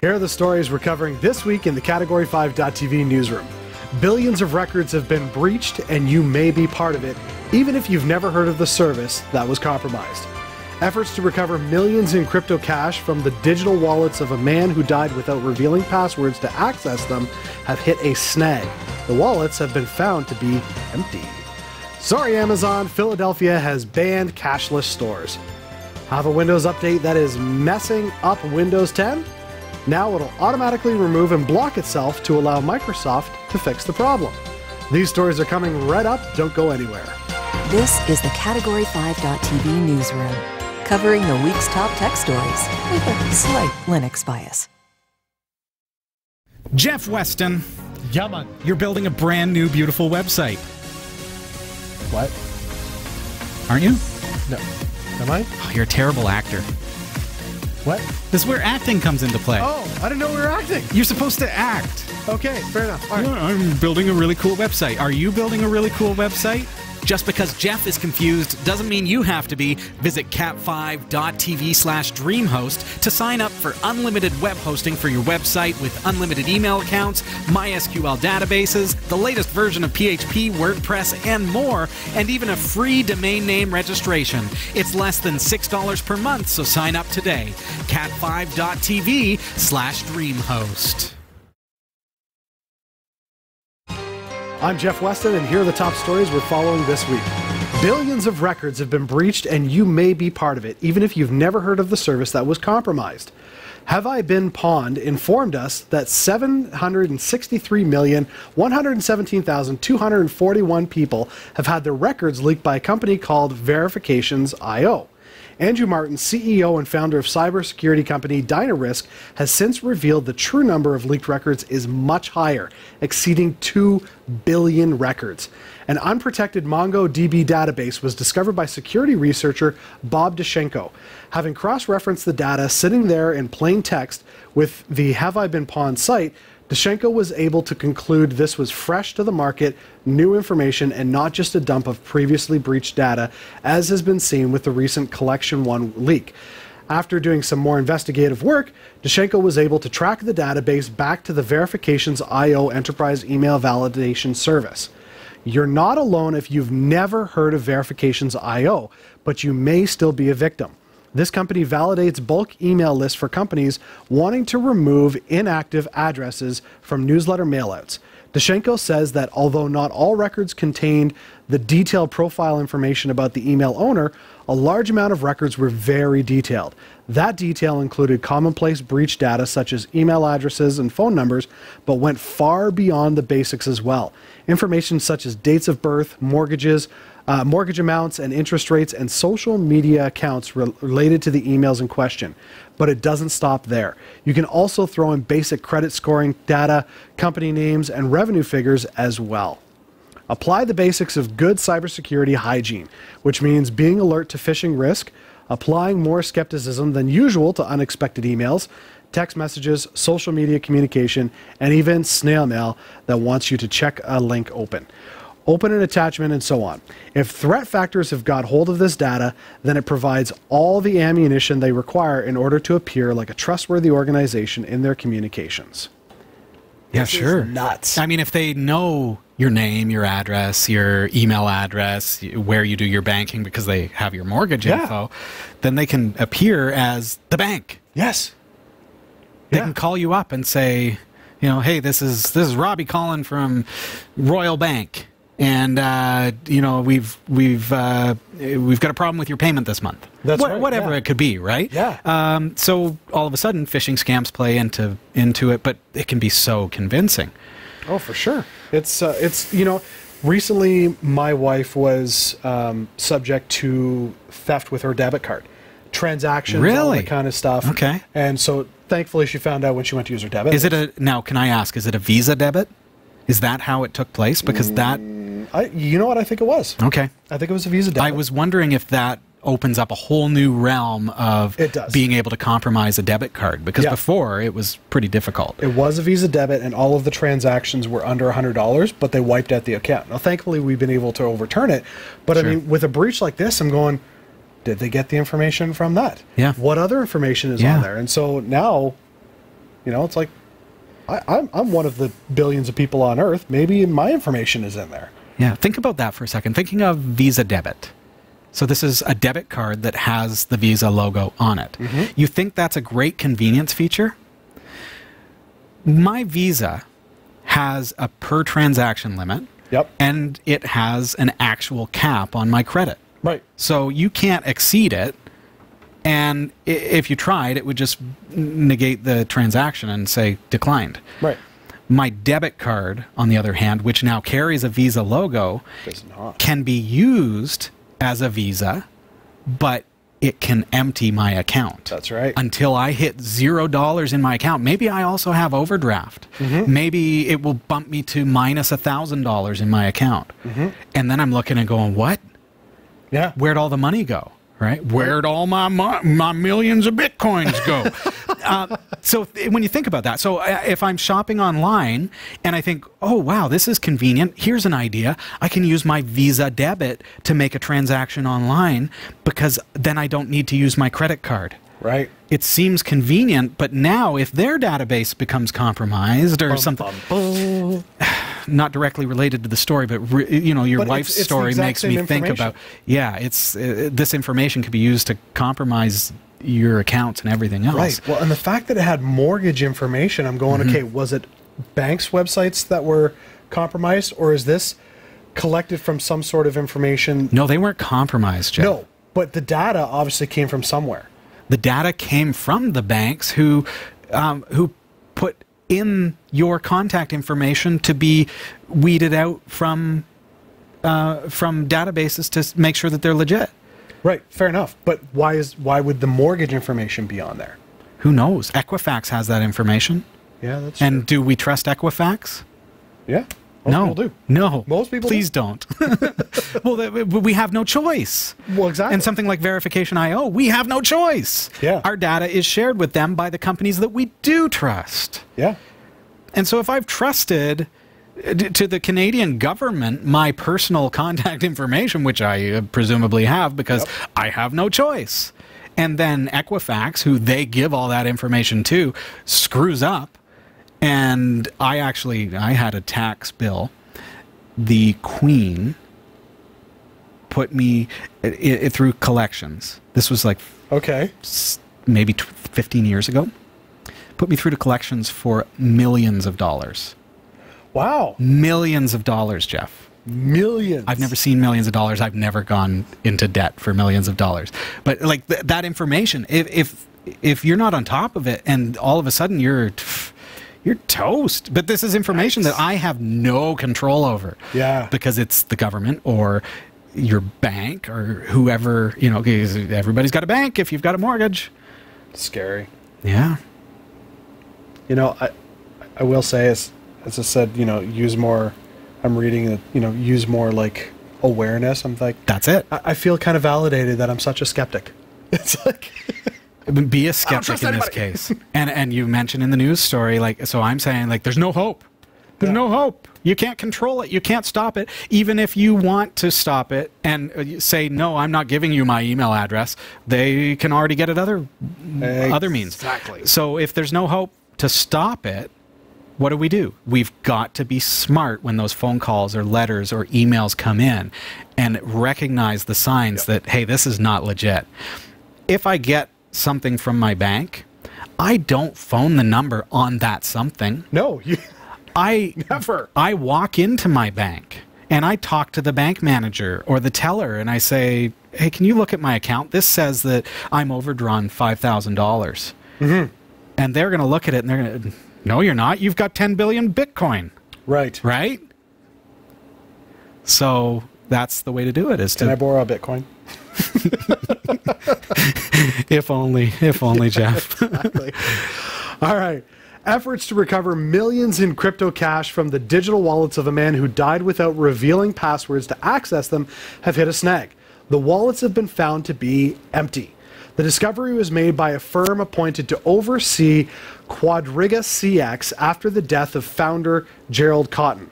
Here are the stories we're covering this week in the Category 5.tv newsroom. Billions of records have been breached, and you may be part of it, even if you've never heard of the service that was compromised. Efforts to recover millions in crypto cash from the digital wallets of a man who died without revealing passwords to access them have hit a snag. The wallets have been found to be empty. Sorry, Amazon, Philadelphia has banned cashless stores. Have a Windows update that is messing up Windows 10? Now it'll automatically remove and block itself to allow Microsoft to fix the problem. These stories are coming right up. Don't go anywhere. This is the Category 5.tv newsroom, covering the week's top tech stories with a slight Linux bias. Jeff Weston, Yeah, man. you're building a brand new beautiful website, What? aren't you? No. Am I? Oh, you're a terrible actor. What? This is where acting comes into play. Oh, I didn't know we were acting. You're supposed to act. Okay, fair enough. All right. Yeah, I'm building a really cool website. Are you building a really cool website? Just because Jeff is confused doesn't mean you have to be. Visit cat5.tv/dreamhost to sign up for unlimited web hosting for your website with unlimited email accounts, MySQL databases, the latest version of PHP, WordPress, and more, and even a free domain name registration. It's less than $6 per month, so sign up today. cat5.tv/dreamhost. I'm Jeff Weston, and here are the top stories we're following this week. Billions of records have been breached, and you may be part of it, even if you've never heard of the service that was compromised. Have I Been Pawned informed us that 763,117,241 people have had their records leaked by a company called Verifications.io. Andrew Martin, CEO and founder of cybersecurity company DynaRisk, has since revealed the true number of leaked records is much higher, exceeding 2 billion records. An unprotected MongoDB database was discovered by security researcher Bob Deshenko. Having cross-referenced the data sitting there in plain text with the Have I Been Pawned site, Deshenko was able to conclude this was fresh to the market, new information, and not just a dump of previously breached data, as has been seen with the recent Collection 1 leak. After doing some more investigative work, Deshenko was able to track the database back to the Verifications.io enterprise email validation service. You're not alone if you've never heard of Verifications.io, but you may still be a victim. This company validates bulk email lists for companies wanting to remove inactive addresses from newsletter mailouts. Deshenko says that although not all records contained the detailed profile information about the email owner, a large amount of records were very detailed. That detail included commonplace breach data such as email addresses and phone numbers, but went far beyond the basics as well. Information such as dates of birth, mortgages, mortgage amounts and interest rates, and social media accounts related to the emails in question. But it doesn't stop there. You can also throw in basic credit scoring data, company names, and revenue figures as well. Apply the basics of good cybersecurity hygiene, which means being alert to phishing risk, applying more skepticism than usual to unexpected emails, text messages, social media communication, and even snail mail that wants you to check a link open. Open an attachment, and so on. If threat factors have got hold of this data, then it provides all the ammunition they require in order to appear like a trustworthy organization in their communications. Yeah, This sure. is nuts. I mean, if they know your name, your address, your email address, where you do your banking because they have your mortgage info, then they can appear as the bank. Yes. They can call you up and say, you know, hey, this is Robbie calling from Royal Bank. And you know, we've got a problem with your payment this month. That's right, whatever yeah. it could be, right? Yeah. So all of a sudden, phishing scams play into it, but it can be so convincing. Oh, for sure. It's you know, recently my wife was subject to theft with her debit card, transactions, all Really? that kind of stuff. Okay. And so thankfully she found out when she went to use her debit. Is it now? Can I ask? Is it a Visa debit? Is that how it took place? Because that. You know what? I think it was. Okay. I think it was a Visa debit. I was wondering if that opens up a whole new realm of It does. being able to compromise a debit card, because Yeah. before it was pretty difficult. It was a Visa debit, and all of the transactions were under $100, but they wiped out the account. Now, thankfully, we've been able to overturn it. But Sure. I mean, with a breach like this, I'm going, did they get the information from that? Yeah. What other information is Yeah. on there? And so now, You know, it's like, I'm one of the billions of people on Earth. Maybe my information is in there. Yeah, think about that for a second. Thinking of Visa debit. So this is a debit card that has the Visa logo on it. You think that's a great convenience feature? My Visa has a per transaction limit. Yep. And it has an actual cap on my credit. Right. So you can't exceed it. And if you tried, it would just negate the transaction and say declined. Right. My debit card, on the other hand, which now carries a Visa logo, can be used as a Visa, but it can empty my account. That's right. Until I hit $0 in my account. Maybe I also have overdraft. Maybe it will bump me to minus $1,000 in my account. And then I'm looking and going, what? Yeah. Where'd all the money go? Right? Where'd all my millions of Bitcoins go? So when you think about that, so if I'm shopping online and I think, oh, wow, this is convenient. Here's an idea. I can use my Visa debit to make a transaction online because then I don't need to use my credit card. Right. It seems convenient, but now if their database becomes compromised or something, not directly related to the story, but your wife's story makes me think about, this information could be used to compromise your accounts and everything else. Right. Well, and the fact that it had mortgage information, I'm going, okay, was it banks' websites that were compromised, or is this collected from some sort of information? No, they weren't compromised, Jeff. No, but the data obviously came from somewhere. The data came from the banks who put in your contact information to be weeded out from databases to make sure that they're legit. Right, fair enough. But why would the mortgage information be on there? Who knows? Equifax has that information. Yeah, that's true. And do we trust Equifax? Yeah. No. Most people do. No. Most people Please don't. Well, we have no choice. Well, exactly. And something like Verification.io, we have no choice. Yeah. Our data is shared with them by the companies that we do trust. Yeah. And so if I've trusted to the Canadian government my personal contact information, which I presumably have because I have no choice, and then Equifax, who they give all that information to, screws up, and I had a tax bill. The Queen put me through collections. This was like maybe 15 years ago. Put me through to collections for millions of dollars. Wow. Millions of dollars, Jeff. Millions. I've never seen millions of dollars. I've never gone into debt for millions of dollars. But like that information, if you're not on top of it and all of a sudden you're toast. But this is information that I have no control over. Yeah. Because it's the government or your bank or whoever, everybody's got a bank if you've got a mortgage. Scary. Yeah. I will say, as I said, use more. I'm reading that, use more like awareness. I'm like, that's it. I feel kind of validated that I'm such a skeptic. It's like, be a skeptic in this case. And you mentioned in the news story, so I'm saying there's no hope. There's no hope. You can't control it. You can't stop it. Even if you want to stop it and say, no, I'm not giving you my email address, they can already get it other means. Exactly. So if there's no hope to stop it, what do? We've got to be smart when those phone calls or letters or emails come in and recognize the signs that, hey, this is not legit. If I get something from my bank, I don't phone the number on that something. No, never. I walk into my bank and I talk to the bank manager or the teller and I say, hey, can you look at my account? This says that I'm overdrawn $5,000. And they're going to look at it and they're going to, no, you're not. You've got 10 billion Bitcoin. Right. Right? So that's the way to do it. Can I borrow a Bitcoin? If only, Jeff. Exactly. All right. Efforts to recover millions in crypto cash from the digital wallets of a man who died without revealing passwords to access them have hit a snag. The wallets have been found to be empty. The discovery was made by a firm appointed to oversee Quadriga CX after the death of founder Gerald Cotton.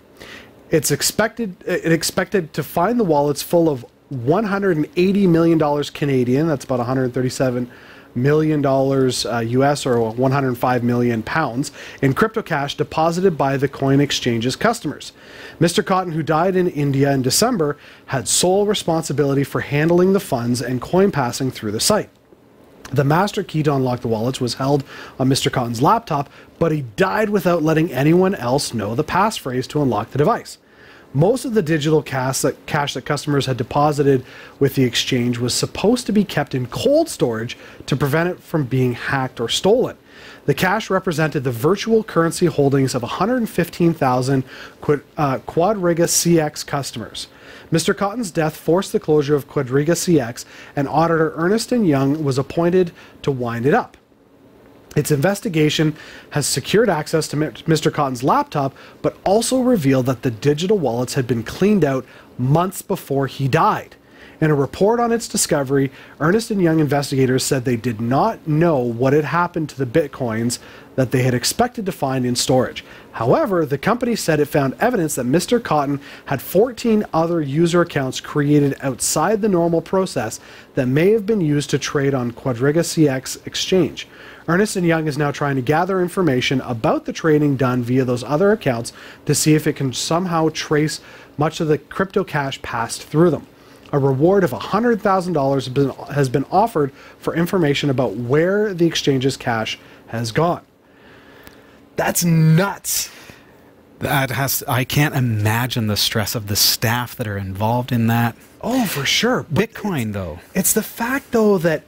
It expected to find the wallets full of $180 million Canadian, that's about 137 million US or 105 million pounds in crypto cash deposited by the coin exchange's customers. Mr. Cotton, who died in India in December, had sole responsibility for handling the funds and coin passing through the site. The master key to unlock the wallets was held on Mr. Cotton's laptop, but he died without letting anyone else know the passphrase to unlock the device. Most of the digital cash that customers had deposited with the exchange was supposed to be kept in cold storage to prevent it from being hacked or stolen. The cash represented the virtual currency holdings of 115,000 Quadriga CX customers. Mr. Cotton's death forced the closure of Quadriga CX, and auditor Ernst & Young was appointed to wind it up. Its investigation has secured access to Mr. Cotton's laptop, but also revealed that the digital wallets had been cleaned out months before he died. In a report on its discovery, Ernst & Young investigators said they did not know what had happened to the bitcoins that they had expected to find in storage. However, the company said it found evidence that Mr. Cotton had 14 other user accounts created outside the normal process that may have been used to trade on Quadriga CX exchange. Ernst & Young is now trying to gather information about the trading done via those other accounts to see if it can somehow trace much of the crypto cash passed through them. A reward of $100,000 has been offered for information about where the exchange's cash has gone. That's nuts. I can't imagine the stress of the staff that are involved in that. Oh, for sure. Bitcoin, though. It's the fact, though, that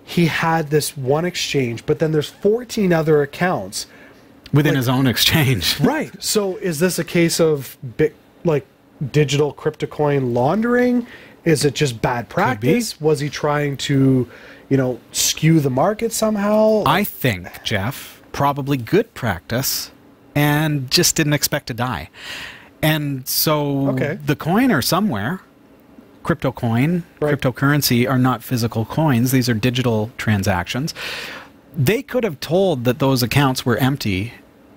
he had this one exchange, but then there's 14 other accounts within his own exchange. Right. So is this a case of digital crypto coin laundering? Is it just bad practice? Was he trying to, skew the market somehow? I think, Jeff, probably good practice and just didn't expect to die. And so the coin are somewhere. Crypto coin, cryptocurrency are not physical coins. These are digital transactions. They could have told that those accounts were empty.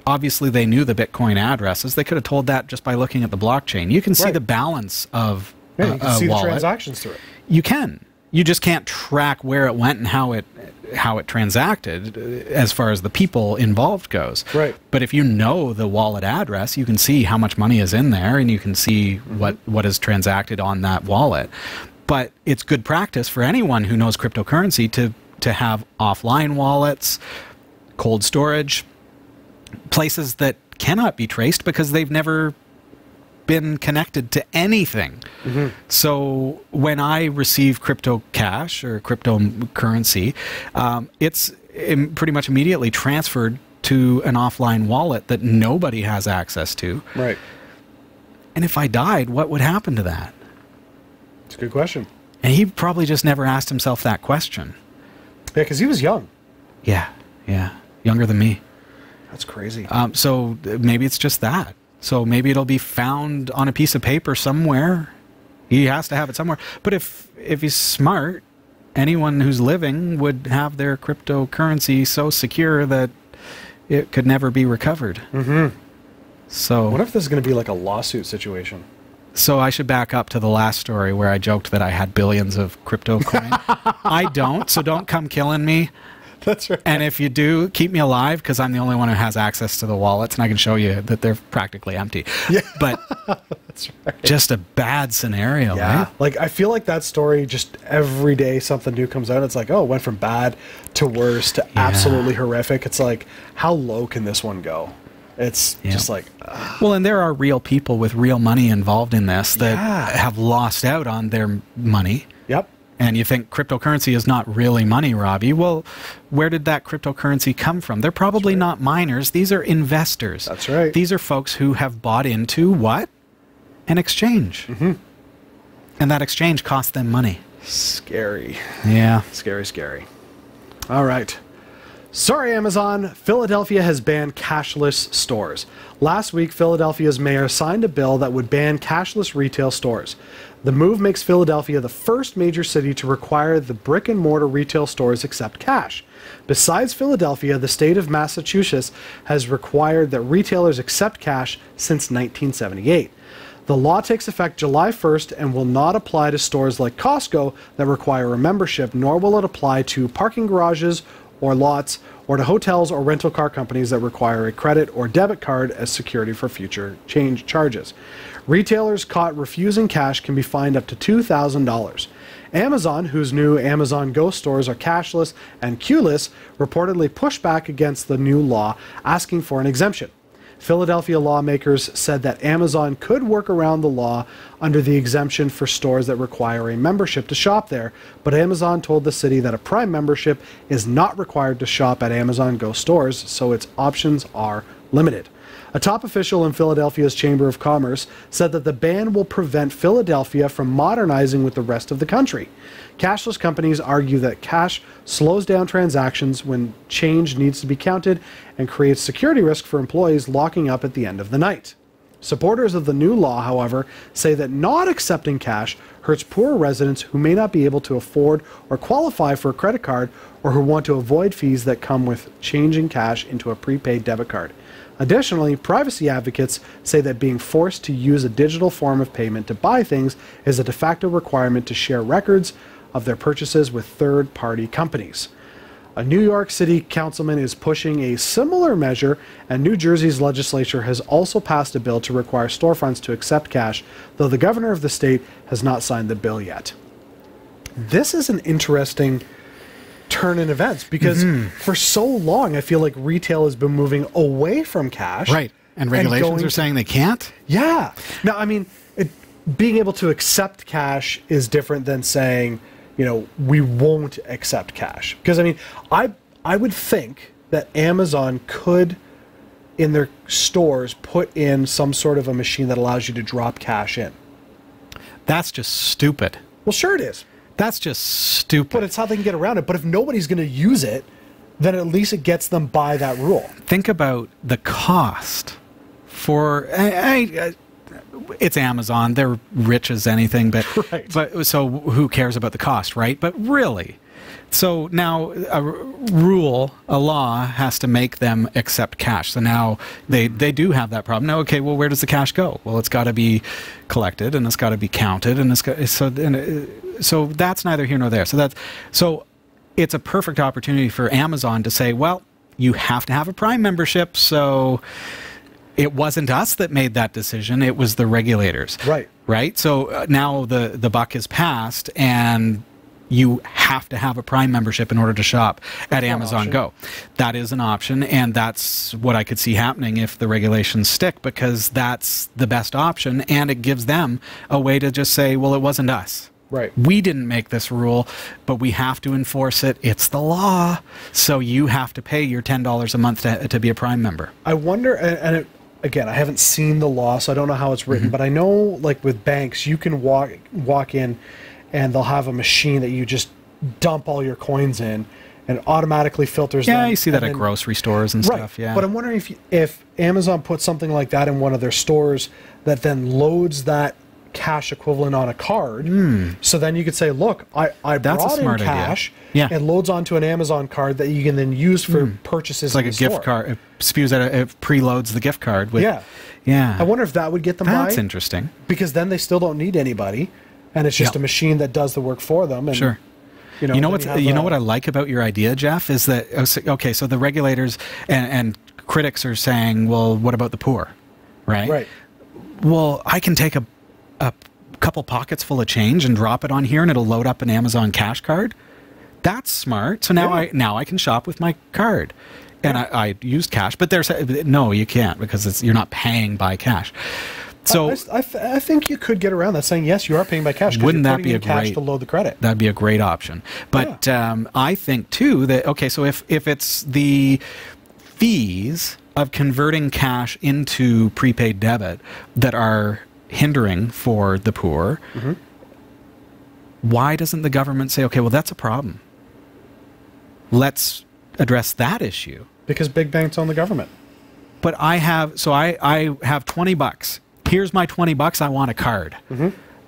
Obviously, they knew the Bitcoin addresses. They could have told that just by looking at the blockchain. You can see the balance of you can see wallet. the transactions through it. You can. You just can't track where it went and how it transacted as far as the people involved goes. Right. But if you know the wallet address, you can see how much money is in there, and you can see what is transacted on that wallet. But it's good practice for anyone who knows cryptocurrency to have offline wallets, cold storage, places that cannot be traced because they've never been connected to anything. So when I receive crypto cash or cryptocurrency, it's pretty much immediately transferred to an offline wallet that nobody has access to. Right. And if I died, what would happen to that? It's a good question. And he probably just never asked himself that question. Yeah, because he was young. Yeah, younger than me. That's crazy. So maybe it's just that. So maybe it'll be found on a piece of paper somewhere. He has to have it somewhere. But if he's smart, anyone who's living would have their cryptocurrency so secure that it could never be recovered. So what if this is going to be like a lawsuit situation? So I should back up to the last story where I joked that I had billions of crypto coin. I don't, so don't come killing me. That's right. And if you do, keep me alive, because I'm the only one who has access to the wallets, and I can show you that they're practically empty. Yeah. But that's right. Just a bad scenario, yeah. Right? Like, I feel like that story, just every day something new comes out. It's like, oh, it went from bad to worse to absolutely horrific. It's like, how low can this one go? It's just like... Well, and there are real people with real money involved in this that have lost out on their money. Yep. And you think cryptocurrency is not really money, Robbie. Well, where did that cryptocurrency come from? They're probably not miners. These are investors. That's right. These are folks who have bought into what? An exchange. And that exchange cost them money. Scary. Yeah. Scary, scary. All right. Sorry, Amazon. Philadelphia has banned cashless stores. Last week, Philadelphia's mayor signed a bill that would ban cashless retail stores. The move makes Philadelphia the first major city to require the brick-and-mortar retail stores accept cash. Besides Philadelphia, the state of Massachusetts has required that retailers accept cash since 1978. The law takes effect July 1st and will not apply to stores like Costco that require a membership, nor will it apply to parking garages or lots, or to hotels or rental car companies that require a credit or debit card as security for future change charges. Retailers caught refusing cash can be fined up to $2,000. Amazon, whose new Amazon Go stores are cashless and queueless, reportedly pushed back against the new law, asking for an exemption. Philadelphia lawmakers said that Amazon could work around the law under the exemption for stores that require a membership to shop there, but Amazon told the city that a Prime membership is not required to shop at Amazon Go stores, so its options are limited. A top official in Philadelphia's Chamber of Commerce said that the ban will prevent Philadelphia from modernizing with the rest of the country. Cashless companies argue that cash slows down transactions when change needs to be counted and creates security risk for employees locking up at the end of the night. Supporters of the new law, however, say that not accepting cash hurts poor residents who may not be able to afford or qualify for a credit card, or who want to avoid fees that come with changing cash into a prepaid debit card. Additionally, privacy advocates say that being forced to use a digital form of payment to buy things is a de facto requirement to share records of their purchases with third-party companies. A New York City councilman is pushing a similar measure, and New Jersey's legislature has also passed a bill to require storefronts to accept cash, though the governor of the state has not signed the bill yet. This is an interesting turn in events, because for so long I feel like retail has been moving away from cash. Right. And regulations are saying they can't? Yeah. Now, I mean, being able to accept cash is different than saying, you know, we won't accept cash. Because, I mean, I would think that Amazon could, in their stores, put in some sort of a machine that allows you to drop cash in. That's just stupid. Well, sure it is. That's just stupid. But it's how they can get around it. But if nobody's going to use it, then at least it gets them by that rule. Think about the cost for... it's Amazon. They're rich as anything, but, Right. but so who cares about the cost, right? But really, so now a law has to make them accept cash. So now they do have that problem. Now, okay, well, where does the cash go? Well, it's got to be collected and it's got to be counted, and so that's neither here nor there. So it's a perfect opportunity for Amazon to say, well, you have to have a Prime membership, so it wasn't us that made that decision, it was the regulators. Right. Right? So now the buck is passed, and you have to have a Prime membership in order to shop at Amazon Go. That is an option, and that's what I could see happening if the regulations stick, because that's the best option, and it gives them a way to just say, well, it wasn't us. Right. We didn't make this rule, but we have to enforce it. It's the law. So you have to pay your $10 a month to be a Prime member. I wonder, again, I haven't seen the law, so I don't know how it's written, but I know, like with banks, you can walk in and they'll have a machine that you just dump all your coins in, and it automatically filters them. Yeah, you see that at grocery stores and stuff, yeah. But I'm wondering if Amazon puts something like that in one of their stores that then loads that cash equivalent on a card, so then you could say, look, I brought in cash, and loads onto an Amazon card that you can then use for purchases. It's like in a the gift store. card. It spews out, it preloads the gift card with, yeah. I wonder if that would get them by. That's interesting. Because then they still don't need anybody, and it's just a machine that does the work for them. And, sure. You know what I like about your idea, Jeff, is that, okay, so the regulators and critics are saying, well, what about the poor, right? Right. Well, I can take a couple pockets full of change and drop it on here, and it'll load up an Amazon cash card. That's smart. So now I can shop with my card, and I used cash. But no, you can't, because you're not paying by cash. So I think you could get around that, saying yes, you are paying by cash. Wouldn't that be a cash great to load the credit? That'd be a great option. But I think too that, okay, so if it's the fees of converting cash into prepaid debit that are hindering for the poor, why doesn't the government say, okay, well, that's a problem, let's address that issue? Because big banks own the government. But I have 20 bucks. Here's my 20 bucks. I want a card.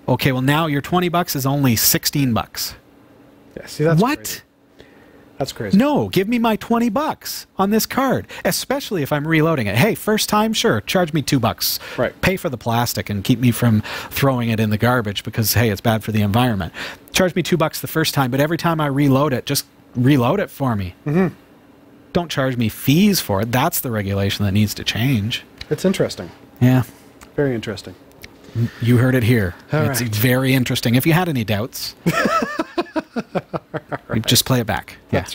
Okay, well, now your 20 bucks is only 16 bucks. Yeah, see, that's what? crazy. That's crazy. No, give me my $20 on this card, especially if I'm reloading it. Hey, first time, sure, charge me $2. Right. Pay for the plastic and keep me from throwing it in the garbage because, hey, it's bad for the environment. Charge me $2 the first time, but every time I reload it, just reload it for me. Mm-hmm. Don't charge me fees for it. That's the regulation that needs to change. It's interesting. Yeah. Very interesting. You heard it here. All it's right. very interesting. If you had any doubts, just play it back. Yeah.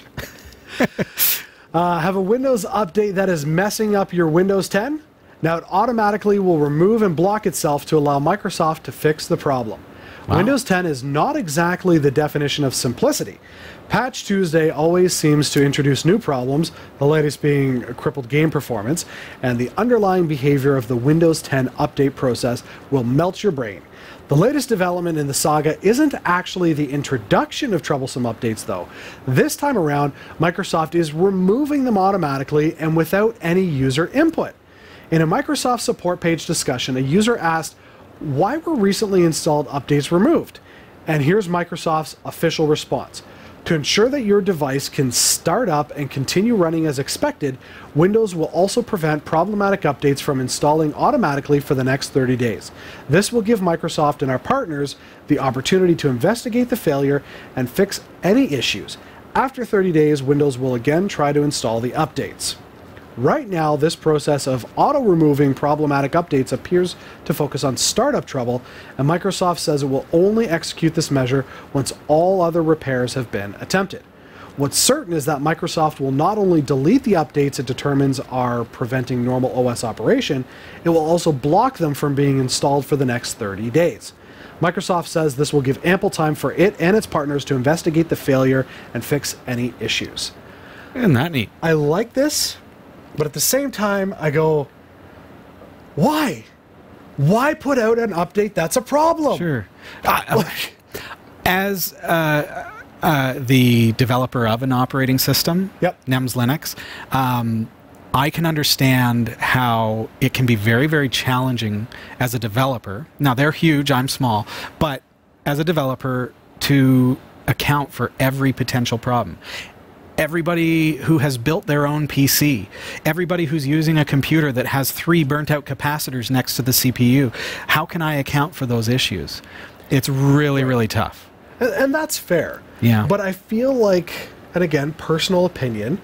Have a Windows update that is messing up your Windows 10? Now it automatically will remove and block itself to allow Microsoft to fix the problem. Wow. Windows 10 is not exactly the definition of simplicity. Patch Tuesday always seems to introduce new problems, the latest being crippled game performance, and the underlying behavior of the Windows 10 update process will melt your brain. The latest development in the saga isn't actually the introduction of troublesome updates, though. This time around, Microsoft is removing them automatically and without any user input. In a Microsoft support page discussion, a user asked, "Why were recently installed updates removed?" And here's Microsoft's official response. To ensure that your device can start up and continue running as expected, Windows will also prevent problematic updates from installing automatically for the next 30 days. This will give Microsoft and our partners the opportunity to investigate the failure and fix any issues. After 30 days, Windows will again try to install the updates. Right now, this process of auto-removing problematic updates appears to focus on startup trouble, and Microsoft says it will only execute this measure once all other repairs have been attempted. What's certain is that Microsoft will not only delete the updates it determines are preventing normal OS operation, it will also block them from being installed for the next 30 days. Microsoft says this will give ample time for it and its partners to investigate the failure and fix any issues. Isn't that neat? I like this. But at the same time, I go, why? Why put out an update that's a problem? Sure. As the developer of an operating system, Yep. NEMS Linux, I can understand how it can be very, very challenging as a developer. Now, they're huge, I'm small, but as a developer to account for every potential problem. Everybody who has built their own PC, everybody who's using a computer that has 3 burnt-out capacitors next to the CPU, how can I account for those issues? It's really, really tough. And that's fair. Yeah. But I feel like, and again, personal opinion,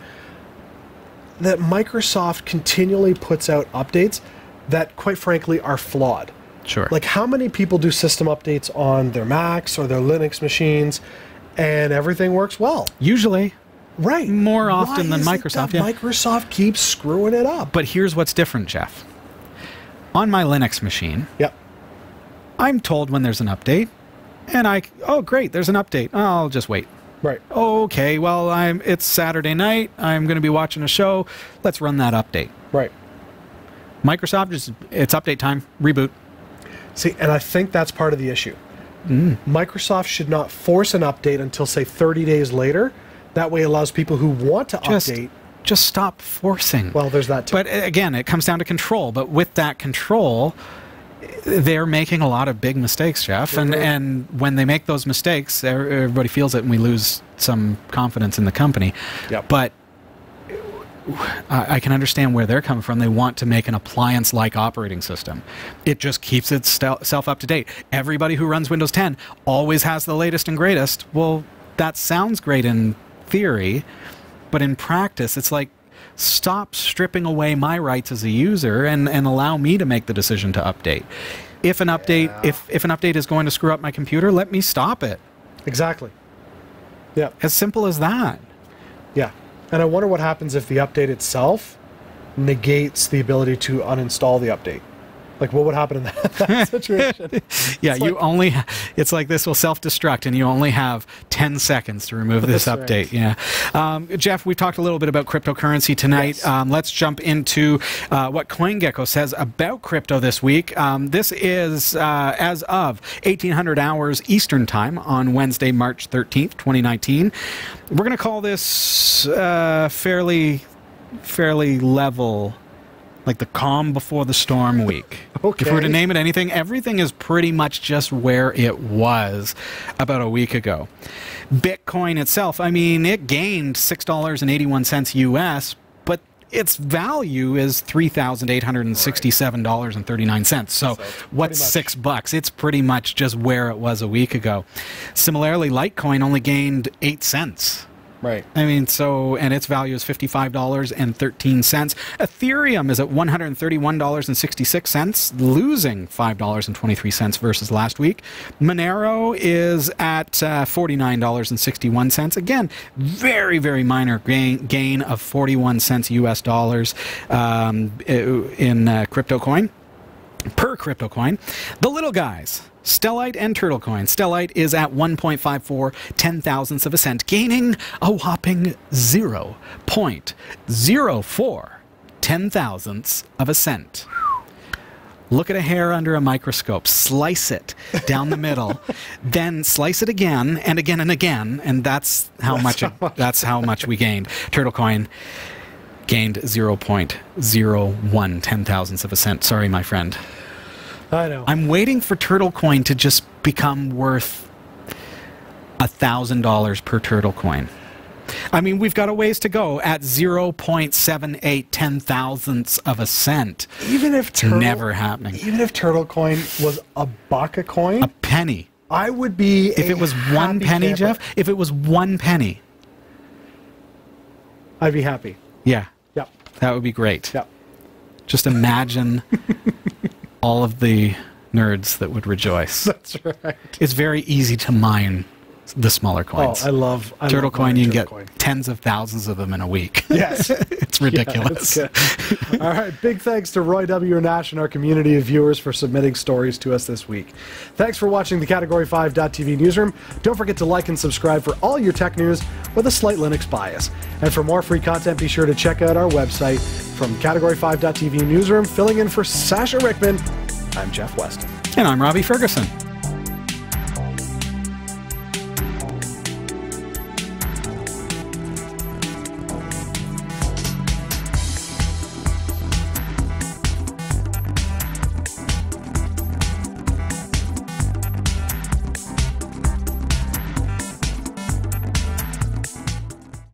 that Microsoft continually puts out updates that, quite frankly, are flawed. Sure. Like, how many people do system updates on their Macs or their Linux machines, and everything works well? Usually. Right. More often Why than is it Microsoft, that yeah. Microsoft keeps screwing it up. But here's what's different, Jeff. On my Linux machine, Yep. I'm told when there's an update, and oh great, there's an update. I'll just wait. Right. Okay, well, it's Saturday night. I'm going to be watching a show. Let's run that update. Right. Microsoft, it's update time. Reboot. See, and I think that's part of the issue. Microsoft should not force an update until, say, 30 days later. That way it allows people who want to update. Just stop forcing. Well, there's that too. But again, it comes down to control. But with that control, they're making a lot of big mistakes, Jeff. And when they make those mistakes, everybody feels it, and we lose some confidence in the company. Yep. But I can understand where they're coming from. They want to make an appliance-like operating system. It just keeps itself up to date. Everybody who runs Windows 10 always has the latest and greatest. Well, that sounds great in theory, but in practice, it's like, stop stripping away my rights as a user and allow me to make the decision to update. If an update, if an update is going to screw up my computer, let me stop it. Exactly. Yeah. As simple as that. Yeah. And I wonder what happens if the update itself negates the ability to uninstall the update. Like, what would happen in that situation? Yeah, it's like this will self-destruct, and you only have 10 seconds to remove this That's update. right. Yeah. Jeff, we've talked a little bit about cryptocurrency tonight. Yes. Let's jump into what CoinGecko says about crypto this week. This is as of 1800 hours Eastern Time on Wednesday, March 13th, 2019. We're going to call this fairly level like the calm before the storm week. Okay. If we were to name it anything, everything is pretty much just where it was about a week ago. Bitcoin itself, I mean, it gained $6.81 US, but its value is $3,867.39. So what's $6? It's pretty much just where it was a week ago. Similarly, Litecoin only gained 8 cents. Right. I mean, so, and its value is $55.13. Ethereum is at $131.66, losing $5.23 versus last week. Monero is at $49.61. Again, very, very minor gain of 41 cents US dollars in crypto coin. Per crypto coin. The little guys, Stellite and Turtle Coin. Stellite is at 1.54 ten-thousandths of a cent, gaining a whopping 0.04 ten-thousandths of a cent. Look at a hair under a microscope, slice it down the middle, then slice it again and again and again, and that's how much we gained. Turtle Coin gained 0.01 ten-thousandths of a cent. Sorry, my friend. I know. I'm waiting for Turtle Coin to just become worth $1,000 per Turtle Coin. I mean, we've got a ways to go at 0.78 ten-thousandths of a cent. Even if never happening. Even if Turtle Coin was a buck a coin, a penny. I would be. If it was 1 penny, camper. Jeff. If it was 1 penny, I'd be happy. Yeah. Yep. That would be great. Yep. Just imagine all of the nerds that would rejoice. That's right. It's very easy to mine the smaller coins. Oh, I love Turtle Coin. You can get coin. tens of thousands of them in a week. Yes. It's ridiculous. Yeah, all right. Big thanks to Roy W. Nash and our community of viewers for submitting stories to us this week. Thanks for watching the Category5.tv newsroom. Don't forget to like and subscribe for all your tech news with a slight Linux bias. And for more free content, be sure to check out our website. From Category5.tv newsroom, filling in for Sasha Rickman, I'm Jeff Weston. And I'm Robbie Ferguson.